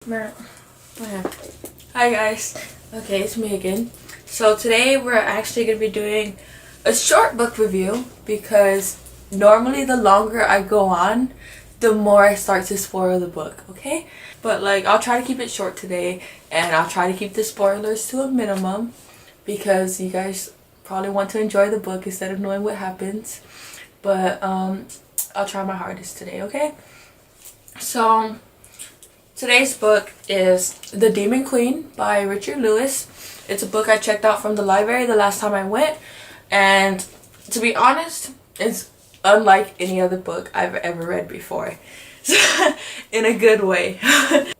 Mer- Hi guys. Okay, it's me again. So today we're actually going to be doing a short book review because normally the longer I go on, the more I start to spoil the book, okay? But like I'll try to keep it short today and I'll try to keep the spoilers to a minimum because you guys probably want to enjoy the book instead of knowing what happens. But I'll try my hardest today, okay? So today's book is The Demon Queen by Richard Lewis. It's a book I checked out from the library the last time I went, and to be honest, it's unlike any other book I've ever read before. In a good way.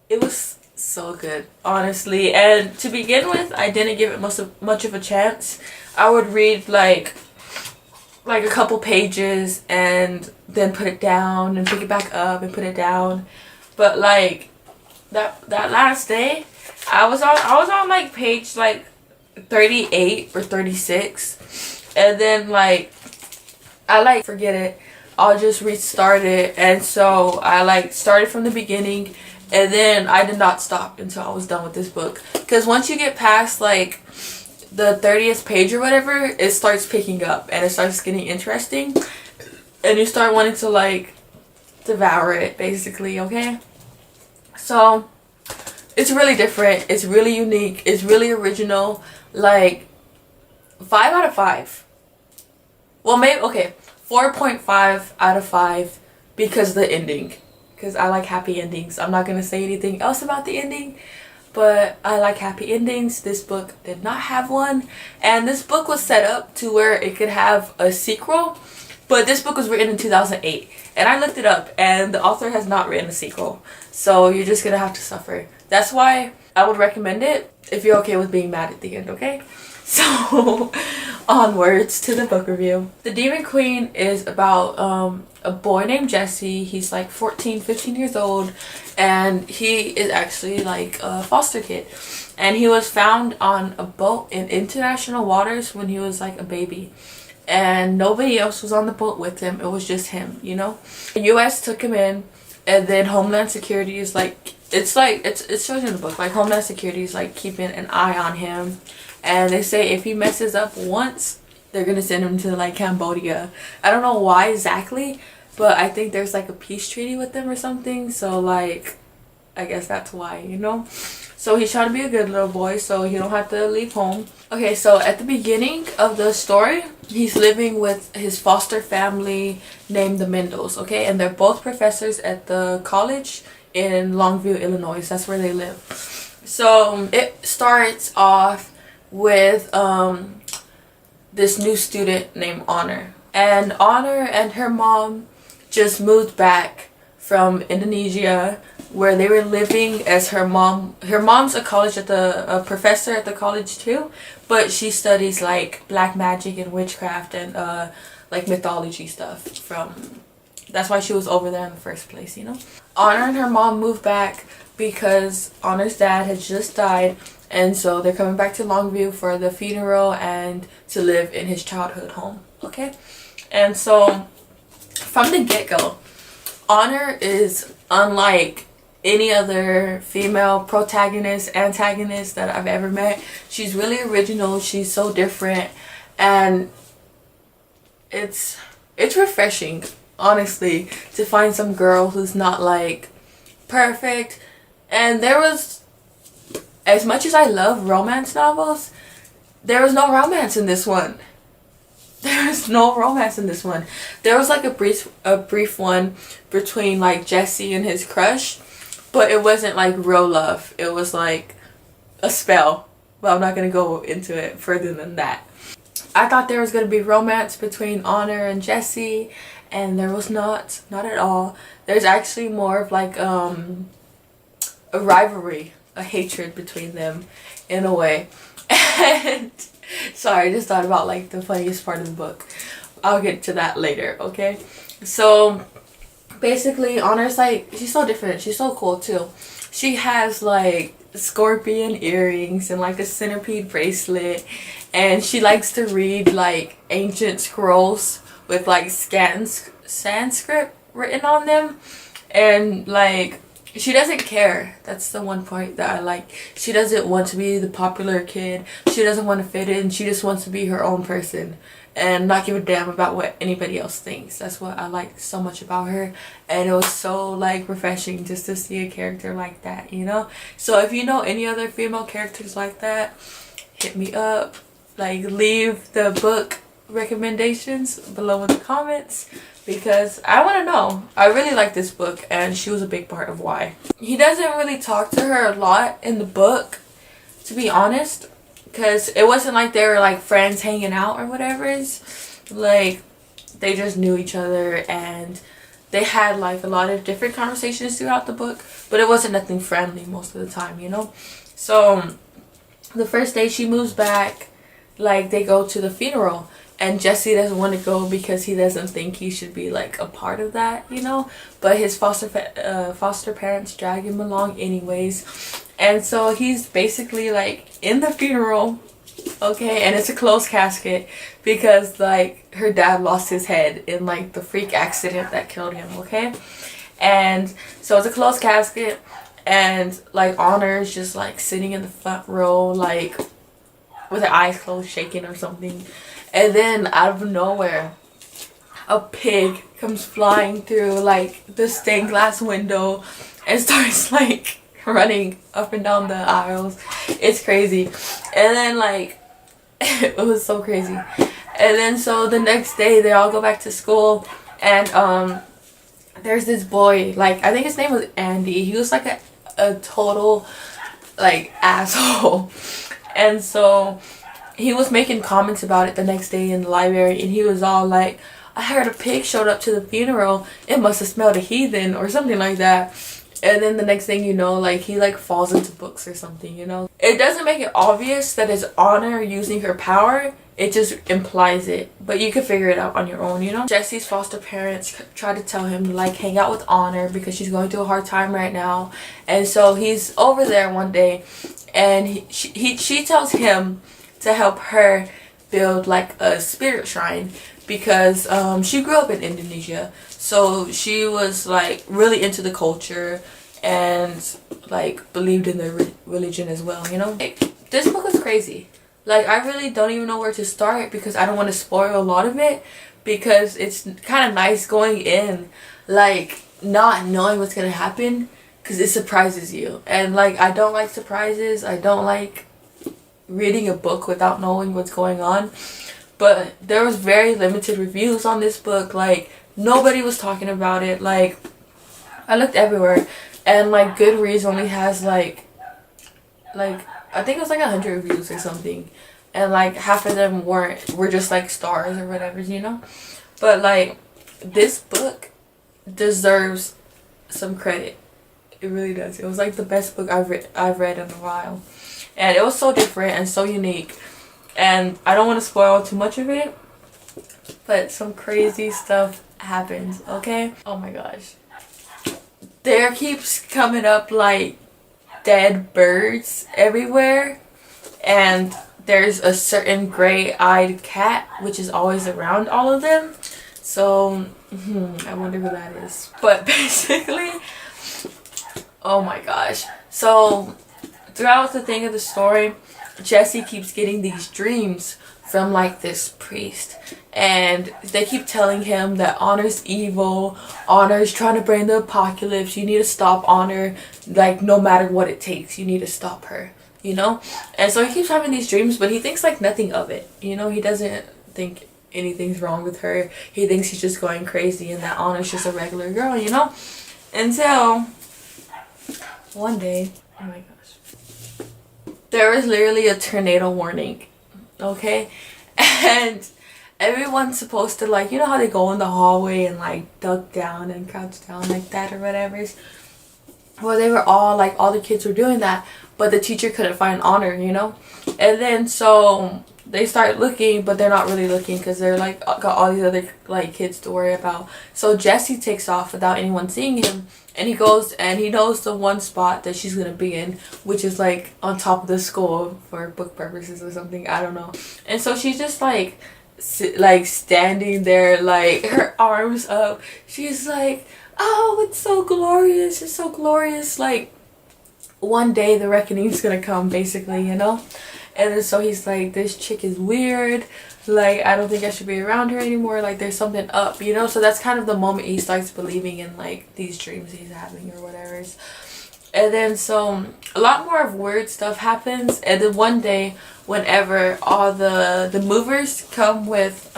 It was so good, honestly, and to begin with, I didn't give it much of a chance. I would read like a couple pages and then put it down and pick it back up and put it down. But like that last day, I was on like page like 38 or 36, and then like I like forget it. I'll just restart it, and so I like started from the beginning, and then I did not stop until I was done with this book. Because once you get past like the 30th page or whatever, it starts picking up and it starts getting interesting, and you start wanting to like devour it basically, okay? So it's really different, it's really unique, it's really original. Like 5 out of 5. Well, maybe okay, 4.5 out of 5 because of the ending, because I like happy endings. I'm not gonna say anything else about the ending, but I like happy endings. This book did not have one, and this book was set up to where it could have a sequel, but this book was written in 2008, and I looked it up and the author has not written a sequel, so you're just gonna have to suffer. That's why I would recommend it if you're okay with being mad at the end, okay? So onwards to the book review. The Demon Queen is about a boy named Jesse. He's like 15 years old, and he is actually like a foster kid, and he was found on a boat in international waters when he was like a baby, and nobody else was on the boat with him. It was just him, you know. The US took him in, and then Homeland Security is like it shows in the book, like Homeland Security is like keeping an eye on him, and they say if he messes up once, they're gonna send him to like Cambodia. I don't know why exactly, but I think there's like a peace treaty with them or something, so like I guess that's why, you know. So he's trying to be a good little boy so he don't have to leave home. Okay, so at the beginning of the story, he's living with his foster family named the Mendells, okay? And they're both professors at the college in Longview, Illinois. That's where they live. So it starts off with this new student named Honor. And Honor and her mom just moved back from Indonesia, where they were living as her mom's a professor at the college too, but she studies like black magic and witchcraft and like mythology stuff. That's why she was over there in the first place, you know. Honor and her mom moved back because Honor's dad had just died, and so they're coming back to Longview for the funeral and to live in his childhood home, okay? And so from the get-go, Honor is unlike any other female protagonist, antagonist that I've ever met. She's really original, she's so different, and it's refreshing, honestly, to find some girl who's not like perfect. And there was, as much as I love romance novels, there was no romance in this one. There was no romance in this one. There was like a brief one between like Jesse and his crush, but it wasn't like real love. It was like a spell. But I'm not gonna go into it further than that. I thought there was gonna be romance between Honor and Jesse, and there was not at all. There's actually more of like a rivalry, a hatred between them in a way. And sorry, I just thought about like the funniest part of the book. I'll get to that later, okay? So basically, Honor's like, she's so different, she's so cool too. She has like scorpion earrings and like a centipede bracelet, and she likes to read like ancient scrolls with like Sanskrit written on them, and like she doesn't care. That's the one point that I like. She doesn't want to be the popular kid. She doesn't want to fit in. She just wants to be her own person and not give a damn about what anybody else thinks. That's what I like so much about her. And it was so like refreshing just to see a character like that, you know? So if you know any other female characters like that, hit me up. Like, leave the book recommendations below in the comments, because I want to know. I really like this book, and she was a big part of why. He doesn't really talk to her a lot in the book, to be honest, because it wasn't like they were like friends hanging out or whatever. It's like they just knew each other, and they had like a lot of different conversations throughout the book, but it wasn't nothing friendly most of the time, you know? So the first day she moves back, like, they go to the funeral, and Jesse doesn't want to go because he doesn't think he should be like a part of that, you know, but his foster parents drag him along anyways. And so he's basically like in the funeral, okay, and it's a closed casket because like her dad lost his head in like the freak accident that killed him, okay? And so it's a closed casket, and like Honor is just like sitting in the front row, like with her eyes closed, shaking or something. And then out of nowhere, a pig comes flying through like the stained glass window and starts like running up and down the aisles. It's crazy. And then like it was so crazy. And then so the next day they all go back to school, and there's this boy, like I think his name was Andy. He was like a total like asshole. And so he was making comments about it the next day in the library, and he was all like, I heard a pig showed up to the funeral. It must have smelled a heathen or something like that. And then the next thing you know, like he like falls into books or something, you know? It doesn't make it obvious that it's Honor using her power. It just implies it. But you can figure it out on your own, you know? Jesse's foster parents try to tell him to like hang out with Honor because she's going through a hard time right now. And so he's over there one day, and she tells him to help her build like a spirit shrine, because she grew up in Indonesia, so she was like really into the culture and like believed in the religion as well, you know? Like, this book is crazy. Like, I really don't even know where to start because I don't want to spoil a lot of it, because it's kind of nice going in like not knowing what's gonna happen, because it surprises you. And like, I don't like surprises. I don't like reading a book without knowing what's going on. But there was very limited reviews on this book. Like, nobody was talking about it. Like, I looked everywhere, and like Goodreads only has like I think it was like 100 reviews or something, and like half of them were just like stars or whatever, you know? But like, this book deserves some credit. It really does. It was like the best book I've read in a while. And it was so different and so unique. And I don't want to spoil too much of it, but some crazy stuff happens, okay? Oh my gosh. There keeps coming up like dead birds everywhere. And there's a certain gray-eyed cat which is always around all of them. So, I wonder who that is. But basically, oh my gosh. So, throughout the thing of the story, Jesse keeps getting these dreams from like this priest, and they keep telling him that Honor's evil, Honor's trying to bring the apocalypse, you need to stop Honor, like no matter what it takes, you need to stop her, you know? And so he keeps having these dreams, but he thinks like nothing of it, you know? He doesn't think anything's wrong with her. He thinks she's just going crazy and that Honor's just a regular girl, you know? Until one day, oh my gosh, there was literally a tornado warning, okay? And everyone's supposed to, like, you know how they go in the hallway and like duck down and crouch down like that or whatever? Well, they were all like, all the kids were doing that, but the teacher couldn't find Honor, you know? And then so they start looking, but they're not really looking because they're like got all these other like kids to worry about. So Jesse takes off without anyone seeing him, and he goes and he knows the one spot that she's gonna be in, which is like on top of the school for book purposes or something, I don't know. And so she's just like standing there, like her arms up. She's like, oh, it's so glorious, it's so glorious, like one day the reckoning's gonna come, basically, you know. And then so he's like, this chick is weird, like I don't think I should be around her anymore, like there's something up, you know. So that's kind of the moment he starts believing in like these dreams he's having or whatever. And then so a lot more of weird stuff happens. And then one day, whenever all the movers come with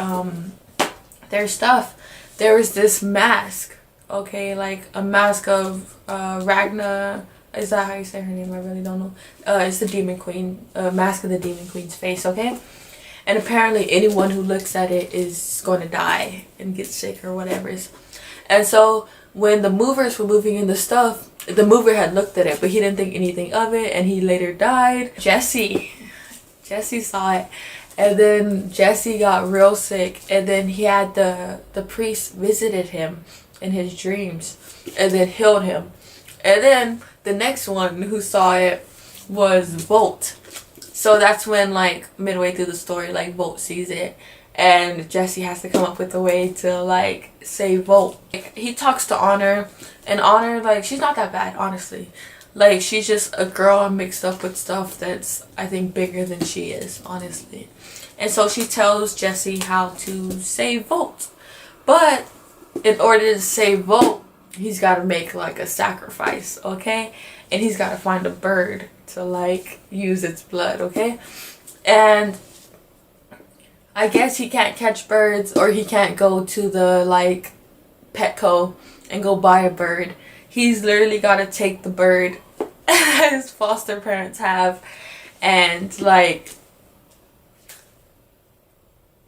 their stuff, there was this mask, okay, like a mask of Ragna. Is that how you say her name? I really don't know. It's the Demon Queen, mask of the Demon Queen's face, okay? And apparently anyone who looks at it is going to die and get sick or whatever. And so when the movers were moving in the stuff, the mover had looked at it, but he didn't think anything of it, and he later died. Jesse saw it, and then Jesse got real sick, and then he had the priest visited him in his dreams and then healed him. And then the next one who saw it was Volt. So that's when, like, midway through the story, like, Volt sees it, and Jesse has to come up with a way to, like, save Volt. Like, he talks to Honor, and Honor, like, she's not that bad, honestly. Like, she's just a girl mixed up with stuff that's, I think, bigger than she is, honestly. And so she tells Jesse how to save Volt. But in order to save Volt, he's got to make, like, a sacrifice, okay? And he's got to find a bird to, like, use its blood, okay? And I guess he can't catch birds, or he can't go to the, like, Petco and go buy a bird. He's literally got to take the bird his foster parents have and, like,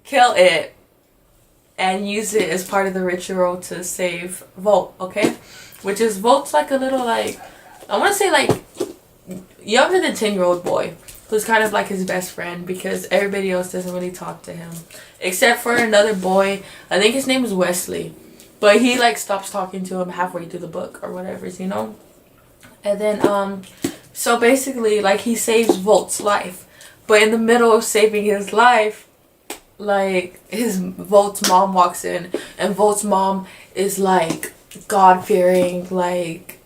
kill it and use it as part of the ritual to save Volt, okay? Which is, Volt's like a little, like, I want to say, like, younger than 10-year-old boy, who's kind of like his best friend, because everybody else doesn't really talk to him except for another boy. I think his name is Wesley, but he, like, stops talking to him halfway through the book or whatever, you know. And then so basically, like, he saves Volt's life, but in the middle of saving his life, like, Volt's mom walks in, and Volt's mom is like God-fearing, like,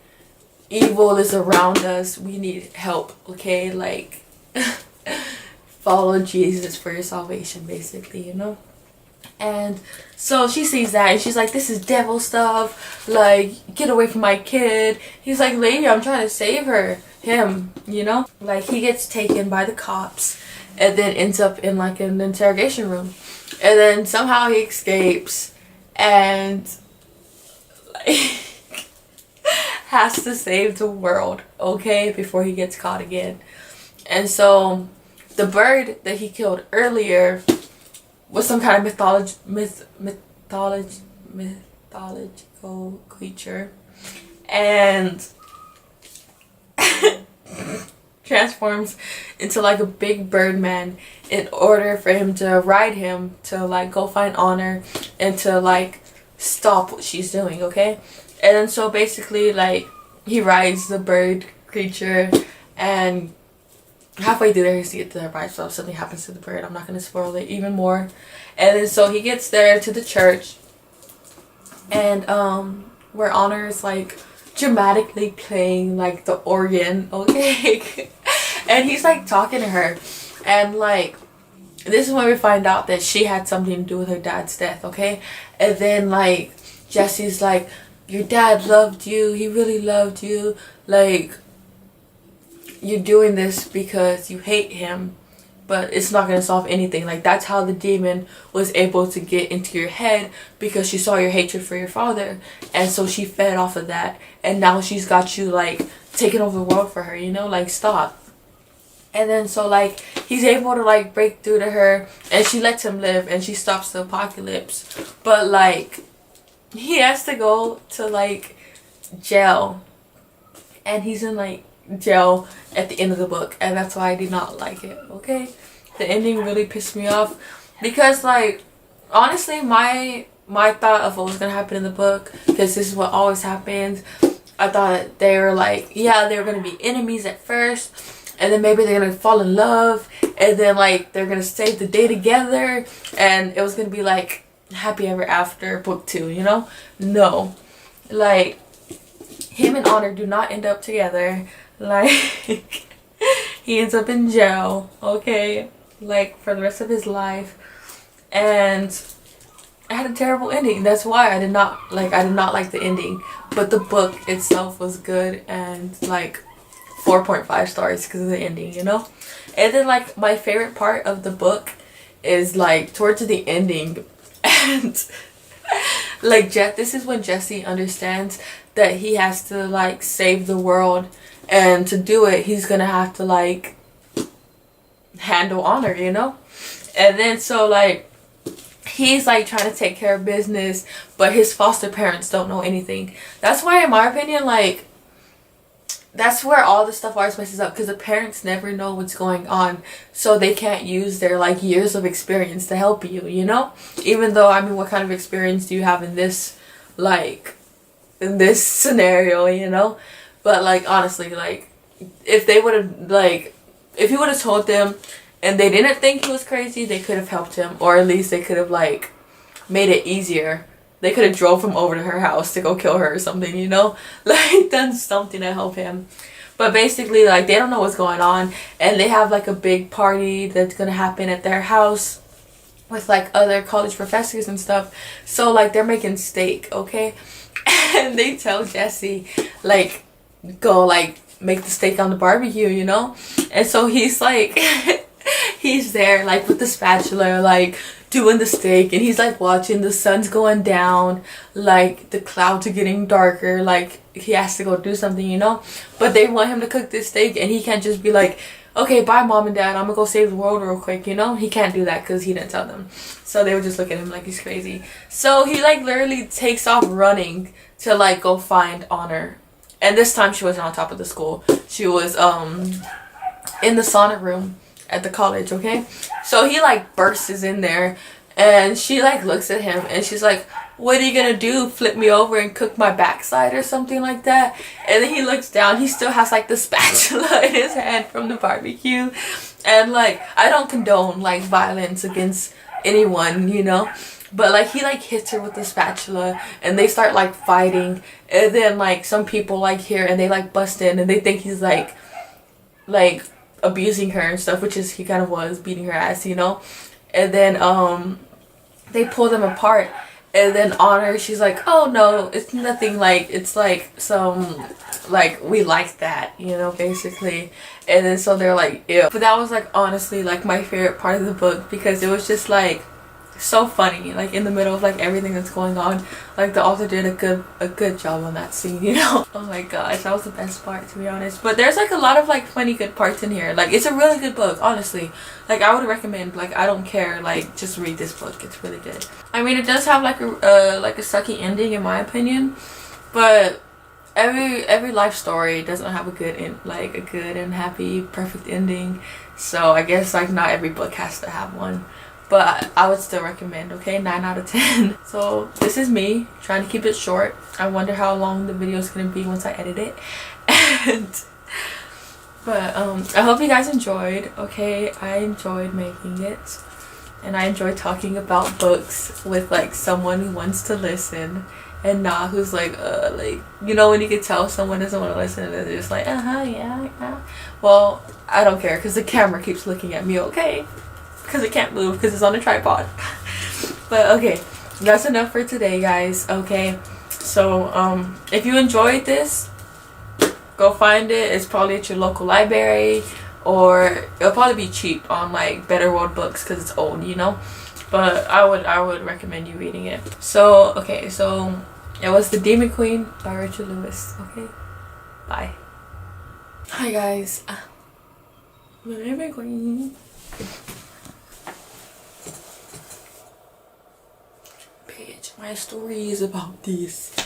evil is around us, we need help, okay? Like, follow Jesus for your salvation, basically, you know? And so she sees that, and she's like, this is devil stuff, like, get away from my kid. He's like, lady, I'm trying to save him, you know? Like, he gets taken by the cops and then ends up in, like, an interrogation room, and then somehow he escapes and, like, has to save the world, okay, before he gets caught again. And so the bird that he killed earlier was some kind of mythological creature, and transforms into, like, a big bird man in order for him to ride him to, like, go find Honor and to, like, stop what she's doing, okay? And then so basically, like, he rides the bird creature, and halfway through there he gets there by himself. Something happens to the bird. I'm not going to spoil it even more. And then so he gets there to the church, and where Honor is, like, dramatically playing, like, the organ, okay? And he's, like, talking to her, and, like, this is when we find out that she had something to do with her dad's death, okay? And then, like, Jesse's like, your dad loved you, he really loved you, like, you're doing this because you hate him, but it's not going to solve anything. Like, that's how the demon was able to get into your head, because she saw your hatred for your father, and so she fed off of that, and now she's got you, like, taking over the world for her, you know, like, stop. And then so, like, he's able to, like, break through to her, and she lets him live, and she stops the apocalypse, but, like, he has to go to, like, jail, and he's in, like, jail at the end of the book, and that's why I did not like it, okay? The ending really pissed me off, because, like, honestly, my thought of what was gonna happen in the book, because this is what always happens, I thought they were, like, yeah, they were gonna be enemies at first, and then maybe they're gonna fall in love, and then, like, they're gonna save the day together, and it was gonna be, like, happy ever after book 2, you know? No. like him and Honor do not end up together. Like he ends up in jail, okay, like for the rest of his life. And it had a terrible ending. That's why I did not like the ending. But the book itself was good, and like 4.5 stars because of the ending, you know? And then like my favorite part of the book is like towards the ending, and like this is when Jesse understands that he has to like save the world, and to do it he's gonna have to like handle Honor, you know? And then so like he's like trying to take care of business, but his foster parents don't know anything. That's why in my opinion, like that's where all the stuff always messes up, because the parents never know what's going on, so they can't use their like years of experience to help you, you know? Even though, I mean, what kind of experience do you have in this, like, in this scenario, you know? But like honestly, like if they would have, like if he would have told them and they didn't think he was crazy, they could have helped him, or at least they could have like made it easier. They could have drove him over to her house to go kill her or something, you know? Like, done something to help him. But basically, like, they don't know what's going on. And they have, like, a big party that's gonna happen at their house with, like, other college professors and stuff. So, like, they're making steak, okay? And they tell Jesse, like, go, like, make the steak on the barbecue, you know? And so he's, like, he's there, like, with the spatula, like, doing the steak, and he's like watching the sun's going down, like the clouds are getting darker, like he has to go do something, you know? But they want him to cook this steak, and he can't just be like, okay, bye mom and dad, I'm gonna go save the world real quick, you know? He can't do that because he didn't tell them. So they would just look at him like he's crazy. So he like literally takes off running to like go find Honor. And this time she wasn't on top of the school. She was in the sauna room at the college, okay? So he like bursts in there, and she like looks at him and she's like, what are you gonna do, flip me over and cook my backside or something like that? And then he looks down, he still has like the spatula in his hand from the barbecue. And like, I don't condone like violence against anyone, you know, but like he like hits her with the spatula and they start like fighting. And then like some people like hear and they like bust in and they think he's like abusing her and stuff, which is he kind of was, beating her ass, you know? And then they pull them apart, and then Honor, she's like, oh no, it's nothing, like it's like some like we like that, you know, basically. And then so they're like, ew. But that was like honestly like my favorite part of the book, because it was just like so funny, like in the middle of like everything that's going on. Like the author did a good job on that scene, you know? Oh my gosh, that was the best part, to be honest. But there's like a lot of like funny good parts in here. Like it's a really good book, honestly. Like I would recommend, like I don't care, like just read this book. It's really good. I mean, it does have like a sucky ending in my opinion, but every life story doesn't have a good and happy perfect ending. So I guess like not every book has to have one. But I would still recommend, okay? 9 out of 10. So this is me trying to keep it short. I wonder how long the video is going to be once I edit it. But I hope you guys enjoyed, okay? I enjoyed making it. And I enjoy talking about books with like someone who wants to listen. And not who's like, you know, when you can tell someone doesn't want to listen and they're just like, yeah. Well, I don't care because the camera keeps looking at me, okay? Because it can't move because it's on a tripod. But okay, that's enough for today, guys. Okay, so if you enjoyed this, go find it. It's probably at your local library, or it'll probably be cheap on like Better World Books because it's old, you know. But I would recommend you reading it. So okay, so it was The Demon Queen by Richard Lewis. Okay, bye. Hi guys, The Demon Queen. My story is about this.